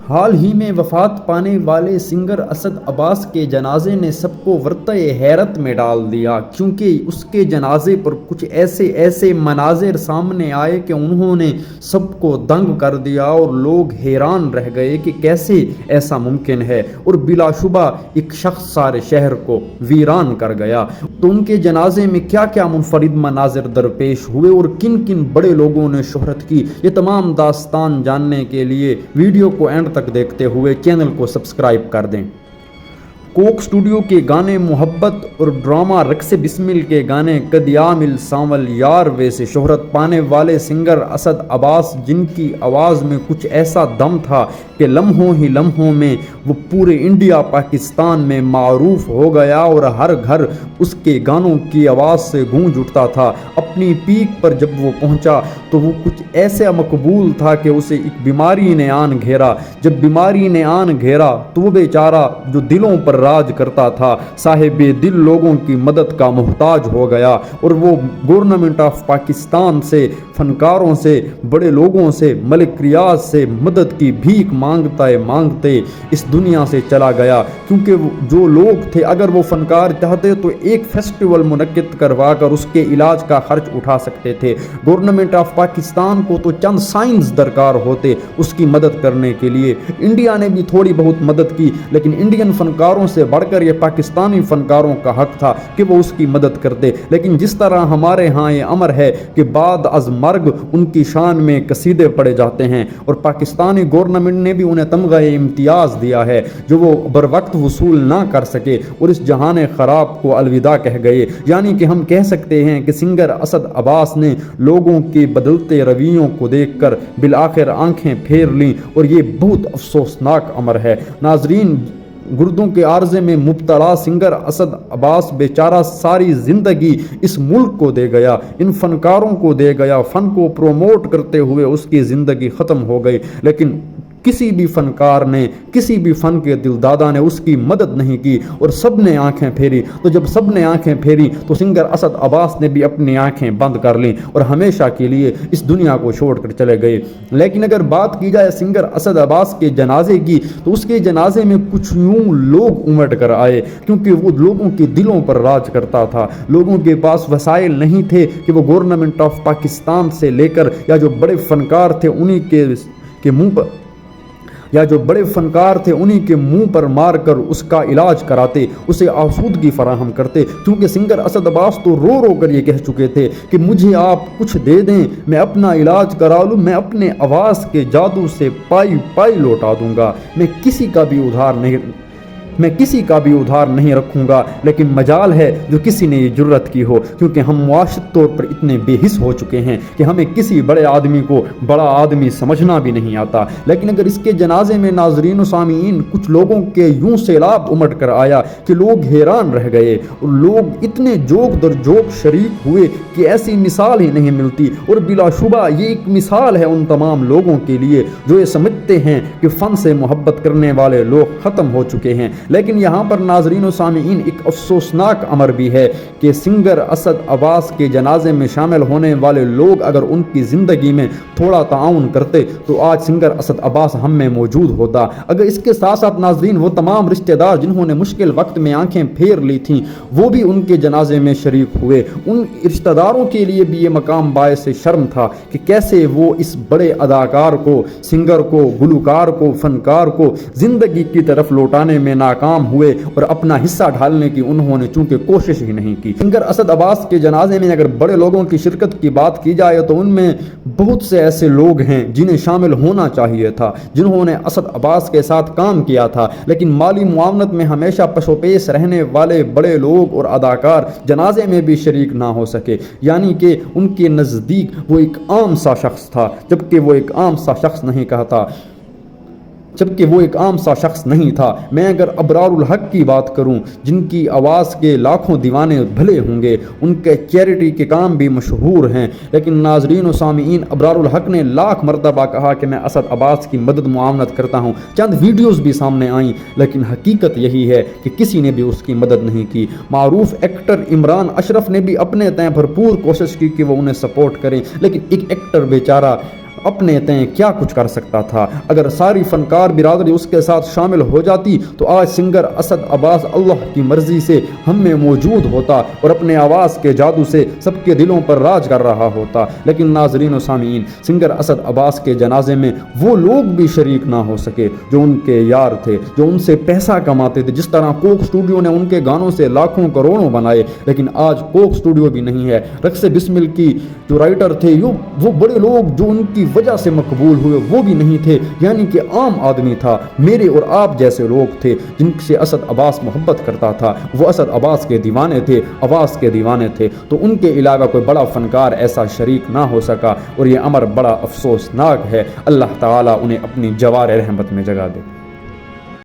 حال ہی میں وفات پانے والے سنگر اسد عباس کے جنازے نے سب کو ورطۂ حیرت میں ڈال دیا، کیونکہ اس کے جنازے پر کچھ ایسے مناظر سامنے آئے کہ انہوں نے سب کو دنگ کر دیا اور لوگ حیران رہ گئے کہ کیسے ایسا ممکن ہے، اور بلا شبہ ایک شخص سارے شہر کو ویران کر گیا۔ تو ان کے جنازے میں کیا کیا منفرد مناظر درپیش ہوئے اور کن کن بڑے لوگوں نے شہرت کی، یہ تمام داستان جاننے کے لیے ویڈیو کو اینڈ تک دیکھتے ہوئے چینل کو سبسکرائب کر دیں۔ کوک اسٹوڈیو کے گانے محبت اور ڈرامہ رقص بسمل کے گانے قدیامل سانول یار وے سے شہرت پانے والے سنگر اسد عباس، جن کی آواز میں کچھ ایسا دم تھا کہ لمحوں ہی لمحوں میں وہ پورے انڈیا پاکستان میں معروف ہو گیا اور ہر گھر اس کے گانوں کی آواز سے گونج اٹھتا تھا۔ اپنی پیک پر جب وہ پہنچا تو وہ کچھ ایسا مقبول تھا کہ اسے ایک بیماری نے آن گھیرا۔ جب بیماری نے آن گھیرا تو وہ بیچارہ جو دلوں پر راج کرتا تھا، صاحب دل لوگوں کی مدد کا محتاج ہو گیا، اور وہ گورنمنٹ آف پاکستان سے، فنکاروں سے، بڑے لوگوں سے، ملک ریاض سے مدد کی بھیک مانگتے اس دنیا سے چلا گیا۔ کیونکہ جو لوگ تھے، اگر وہ فنکار چاہتے تو ایک فیسٹیول منعقد کروا کر اس کے علاج کا خرچ اٹھا سکتے تھے۔ گورنمنٹ آف پاکستان کو تو چند سائنس درکار ہوتے اس کی مدد کرنے کے لیے۔ انڈیا نے بھی تھوڑی بہت مدد کی، لیکن انڈین فنکاروں سے بڑھ کر یہ پاکستانی فنکاروں کا حق تھا کہ وہ اس کی مدد کرتے۔ لیکن جس طرح ہمارے ہاں یہ امر ہے کہ بعد از مرگ ان کی شان میں قصیدے پڑے جاتے ہیں، اور پاکستانی گورنمنٹ نے بھی انہیں تمغہ امتیاز دیا ہے جو وہ بر وقت وصول نہ کر سکے اور اس جہان خراب کو الوداع کہہ گئے۔ یعنی کہ ہم کہہ سکتے ہیں کہ سنگر اسد عباس نے لوگوں کے بدلتے رویوں کو دیکھ کر بالآخر آنکھیں پھیر لیں، اور یہ بہت افسوسناک امر ہے۔ ناظرین، گردوں کے عارضے میں مبتلا سنگر اسد عباس بیچارہ ساری زندگی اس ملک کو دے گیا، ان فنکاروں کو دے گیا، فن کو پروموٹ کرتے ہوئے اس کی زندگی ختم ہو گئی، لیکن کسی بھی فنکار نے، کسی بھی فن کے دلدادہ نے اس کی مدد نہیں کی، اور سب نے آنکھیں پھیری۔ تو جب سب نے آنکھیں پھیری تو سنگر اسد عباس نے بھی اپنی آنکھیں بند کر لیں اور ہمیشہ کے لیے اس دنیا کو چھوڑ کر چلے گئے۔ لیکن اگر بات کی جائے سنگر اسد عباس کے جنازے کی، تو اس کے جنازے میں کچھ یوں لوگ امٹ کر آئے، کیونکہ وہ لوگوں کے دلوں پر راج کرتا تھا۔ لوگوں کے پاس وسائل نہیں تھے کہ وہ گورنمنٹ آف پاکستان سے لے کر، یا جو بڑے فنکار تھے انہی کے منہ پر مار کر اس کا علاج کراتے، اسے آسودگی فراہم کرتے، کیونکہ سنگر اسد عباس تو رو رو کر یہ کہہ چکے تھے کہ مجھے آپ کچھ دے دیں، میں اپنا علاج کرا لوں، میں اپنے آواز کے جادو سے پائی لوٹا دوں گا، میں کسی کا بھی ادھار نہیں رکھوں گا۔ لیکن مجال ہے جو کسی نے یہ جرت کی ہو، کیونکہ ہم معاشرت طور پر اتنے بے حس ہو چکے ہیں کہ ہمیں کسی بڑے آدمی کو بڑا آدمی سمجھنا بھی نہیں آتا۔ لیکن اگر اس کے جنازے میں ناظرین و سامعین کچھ لوگوں کے یوں سیلاب امٹ کر آیا کہ لوگ حیران رہ گئے، اور لوگ اتنے جوگ در جوگ شریک ہوئے کہ ایسی مثال ہی نہیں ملتی، اور بلا شبہ یہ ایک مثال ہے ان تمام لوگوں کے لیے جو یہ سمجھتے ہیں کہ فن سے محبت کرنے والے لوگ ختم ہو چکے ہیں۔ لیکن یہاں پر ناظرین و سامعین ایک افسوسناک امر بھی ہے کہ سنگر اسد عباس کے جنازے میں شامل ہونے والے لوگ اگر ان کی زندگی میں تھوڑا تعاون کرتے تو آج سنگر اسد عباس ہم میں موجود ہوتا۔ اگر اس کے ساتھ ساتھ ناظرین وہ تمام رشتہ دار جنہوں نے مشکل وقت میں آنکھیں پھیر لی تھیں وہ بھی ان کے جنازے میں شریک ہوئے، ان رشتہ داروں کے لیے بھی یہ مقام باعث شرم تھا کہ کیسے وہ اس بڑے اداکار کو، سنگر کو، گلوکار کو، فنکار کو زندگی کی طرف لوٹانے میں ناکام ہوئے، اور اپنا حصہ ڈھالنے کی انہوں نے چونکہ کوشش ہی نہیں کی۔ سنگر اسد عباس کے جنازے میں اگر بڑے لوگوں کی شرکت کی بات کی جائے تو ان میں بہت سے ایسے لوگ ہیں جنہیں شامل ہونا چاہیے تھا، جنہوں نے اسد عباس کے ساتھ کام کیا تھا، لیکن مالی معاونت میں ہمیشہ پشو پیش رہنے والے بڑے لوگ اور اداکار جنازے میں بھی شریک نہ ہو سکے، یعنی کہ ان کے نزدیک وہ ایک عام سا شخص تھا، جبکہ وہ ایک عام سا شخص نہیں تھا۔ میں اگر ابرار الحق کی بات کروں، جن کی آواز کے لاکھوں دیوانے بھلے ہوں گے، ان کے چیریٹی کے کام بھی مشہور ہیں، لیکن ناظرین و سامعین، ابرار الحق نے لاکھ مرتبہ کہا کہ میں اسد عباس کی مدد معاونت کرتا ہوں، چند ویڈیوز بھی سامنے آئیں، لیکن حقیقت یہی ہے کہ کسی نے بھی اس کی مدد نہیں کی۔ معروف ایکٹر عمران اشرف نے بھی اپنے تئیں بھرپور کوشش کی کہ وہ انہیں سپورٹ کریں، لیکن ایک ایکٹر بیچارہ اپنے تئیں کیا کچھ کر سکتا تھا۔ اگر ساری فنکار برادری اس کے ساتھ شامل ہو جاتی تو آج سنگر اسد عباس اللہ کی مرضی سے ہم میں موجود ہوتا اور اپنے آواز کے جادو سے سب کے دلوں پر راج کر رہا ہوتا۔ لیکن ناظرین و سامعین، سنگر اسد عباس کے جنازے میں وہ لوگ بھی شریک نہ ہو سکے جو ان کے یار تھے، جو ان سے پیسہ کماتے تھے۔ جس طرح کوک اسٹوڈیو نے ان کے گانوں سے لاکھوں کروڑوں بنائے، لیکن آج کوک اسٹوڈیو بھی نہیں ہے۔ رقص بسمل کی جو رائٹر تھے، وہ بڑے لوگ جو ان کی وجہ سے مقبول ہوئے، وہ بھی نہیں تھے، یعنی کہ عام آدمی تھا، میرے اور آپ جیسے لوگ تھے جن سے اسد عباس محبت کرتا تھا۔ وہ اسد عباس کے دیوانے تھے، آواز کے دیوانے تھے، تو ان کے علاوہ کوئی بڑا فنکار ایسا شریک نہ ہو سکا، اور یہ امر بڑا افسوسناک ہے۔ اللہ تعالیٰ انہیں اپنی جوار رحمت میں جگہ دے۔